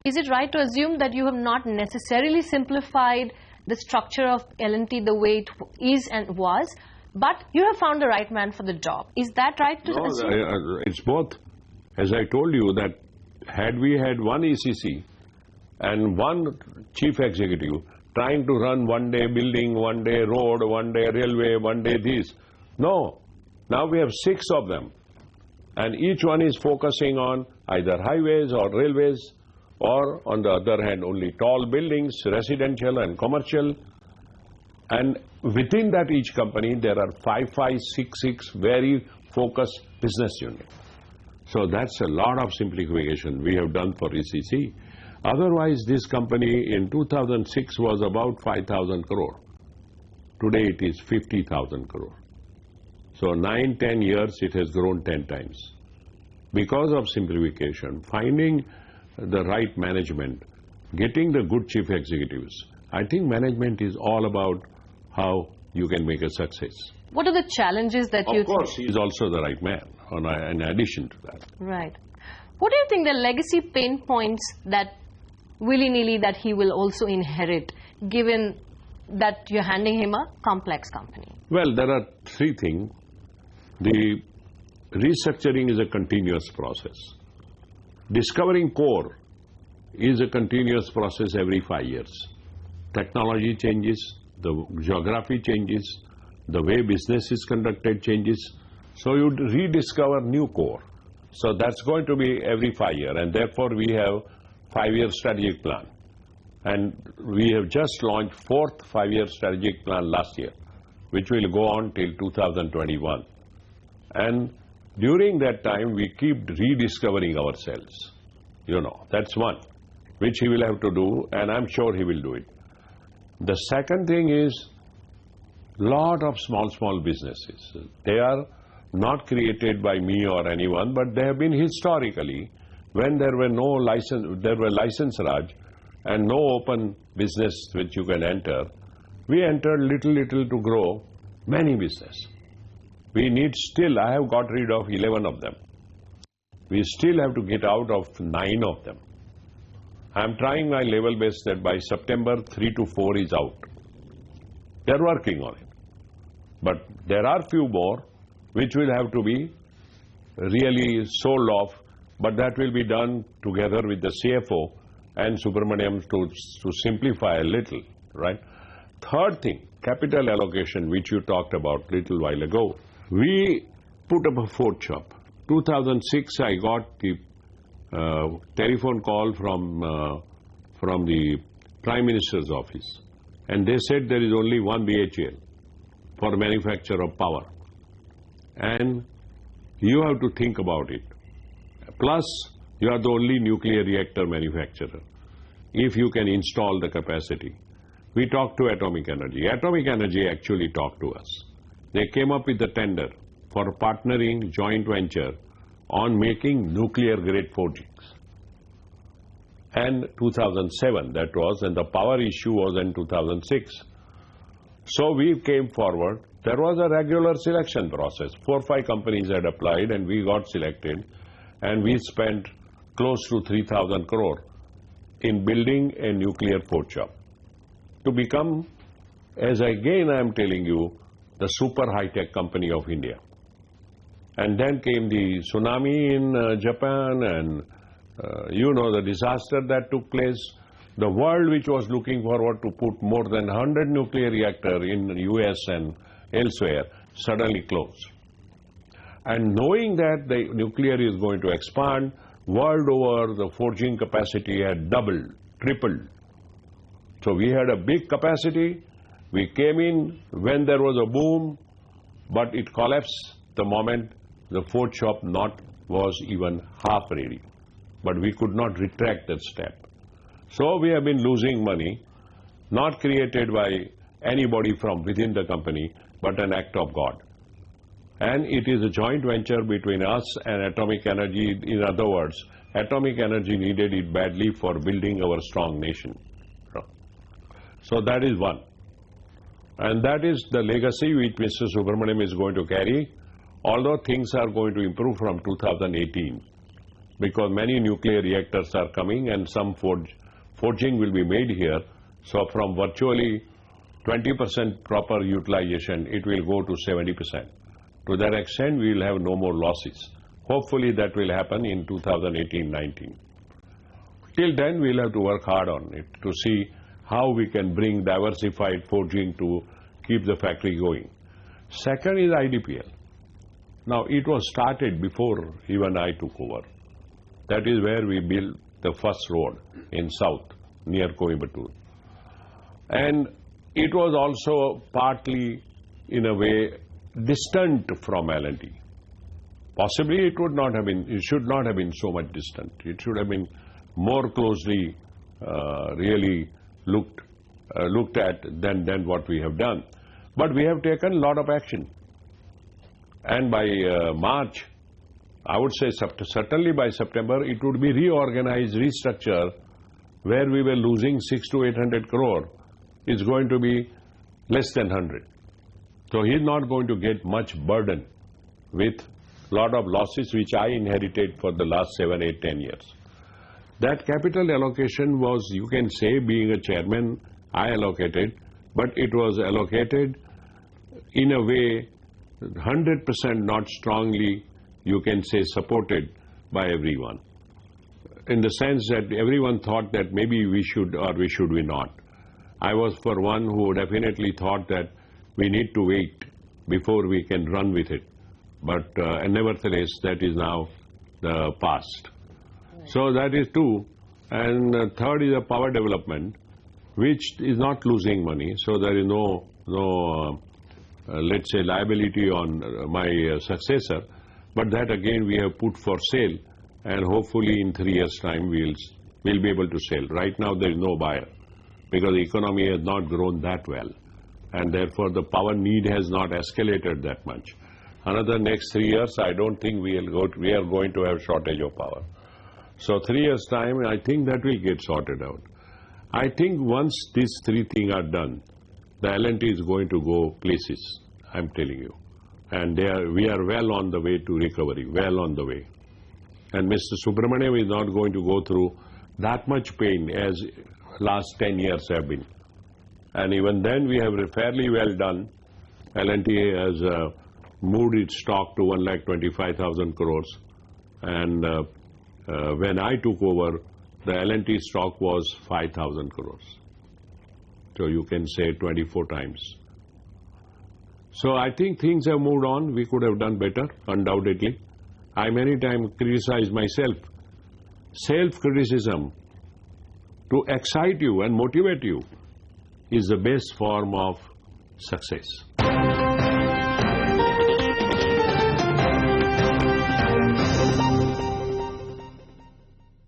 Is it right to assume that you have not necessarily simplified the structure of L&T the way it is and was, but you have found the right man for the job? Is that right to assume? No, it's both. As I told you, that had we had one ECC and one chief executive trying to run one day building, one day road, one day railway, one day this. No. Now we have 6 of them. And each one is focusing on either highways or railways, or on the other hand only tall buildings, residential and commercial. And within that each company there are 5, 6 very focused business units. So that's a lot of simplification we have done for ECC. Otherwise this company in 2006 was about 5,000 crore. Today it is 50,000 crore. So 9-10 years it has grown 10 times. Because of simplification, finding the right management, getting the good chief executives. I think management is all about how you can make a success. What are the challenges that you think? Of course, he is also the right man, in addition to that. Right. What do you think the legacy pain points that willy-nilly that he will also inherit, given that you're handing him a complex company? Well, there are 3 things. The restructuring is a continuous process. Discovering core is a continuous process every 5 years. Technology changes, the geography changes, the way business is conducted changes. So you rediscover new core. So that's going to be every 5 years, and therefore we have 5-year strategic plan. And we have just launched 4th 5-year strategic plan last year, which will go on till 2021. And during that time, we keep rediscovering ourselves. You know, that's one, which he will have to do, and I'm sure he will do it. The second thing is, lot of small businesses. They are not created by me or anyone, but they have been historically, when there were no license, there were license Raj, and no open business which you can enter. We entered little to grow many business. We need still, I have got rid of 11 of them. We still have to get out of 9 of them. I am trying my level best that by September 3 to 4 is out. They are working on it. But there are few more which will have to be really sold off, but that will be done together with the CFO and Subramaniam to simplify a little, right? Third thing, capital allocation, which you talked about little while ago. We put up a 4th shop. 2006, I got the telephone call from the Prime Minister's office, and they said there is only one BHEL for manufacture of power, and you have to think about it. Plus, you are the only nuclear reactor manufacturer. If you can install the capacity. We talked to Atomic Energy. Atomic Energy actually talked to us. They came up with the tender for partnering joint venture on making nuclear grade forgings. And 2007 that was, and the power issue was in 2006. So we came forward. There was a regular selection process. 4 or 5 companies had applied and we got selected, and we spent close to 3,000 crore in building a nuclear forge shop to become, as again I am telling you, the super high-tech company of India. And then came the tsunami in Japan, and you know the disaster that took place. The world which was looking forward to put more than 100 nuclear reactors in the US and elsewhere suddenly closed. And knowing that the nuclear is going to expand, world over the forging capacity had doubled, tripled. So we had a big capacity. We came in when there was a boom, but it collapsed the moment the forge shop was even half ready. But we could not retract that step. So we have been losing money, not created by anybody from within the company, but an act of God. And it is a joint venture between us and Atomic Energy. In other words, Atomic Energy needed it badly for building our strong nation. So that is one. And that is the legacy which Mr. Subramaniam is going to carry, although things are going to improve from 2018. because many nuclear reactors are coming and some forging will be made here. So from virtually 20% proper utilization, it will go to 70%. To that extent, we will have no more losses. Hopefully that will happen in 2018-19. Till then, we will have to work hard on it to see how we can bring diversified forging to keep the factory going. Second is IDPL. Now, it was started before even I took over. That is where we built the first road in south, near Coimbatore. And it was also partly, in a way, distant from L&T. Possibly it would not have been, it should not have been so much distant. It should have been more closely really looked at than what we have done. But we have taken a lot of action. And by March, I would say certainly by September, it would be reorganized, restructured, where we were losing 600 to 800 crore, is going to be less than 100. So he is not going to get much burden with a lot of losses which I inherited for the last 7, 8, 10 years. That capital allocation was, you can say, being a chairman, I allocated, but it was allocated in a way 100% not strongly, you can say, supported by everyone. In the sense that everyone thought that maybe we should or we should we not. I was for one who definitely thought that we need to wait before we can run with it. But nevertheless, that is now the past. So that is two. And third is a power development, which is not losing money. So there is no let's say, liability on my successor. But that again we have put for sale, and hopefully in 3 years' time we'll be able to sell. Right now there is no buyer because the economy has not grown that well, and therefore the power need has not escalated that much. Another next 3 years, I don't think we are going to have shortage of power. So 3 years' time, I think that will get sorted out. I think once these three things are done, the L&T is going to go places, I'm telling you. And we are well on the way to recovery, well on the way. And Mr. Subramaniam is not going to go through that much pain as last 10 years have been. And even then we have fairly well done. L&T has moved its stock to 1,25,000 crores. And when I took over, the L&T stock was 5,000 crores. So you can say 24 times. So I think things have moved on. We could have done better, undoubtedly. I many times criticize myself. Self-criticism to excite you and motivate you is the best form of success.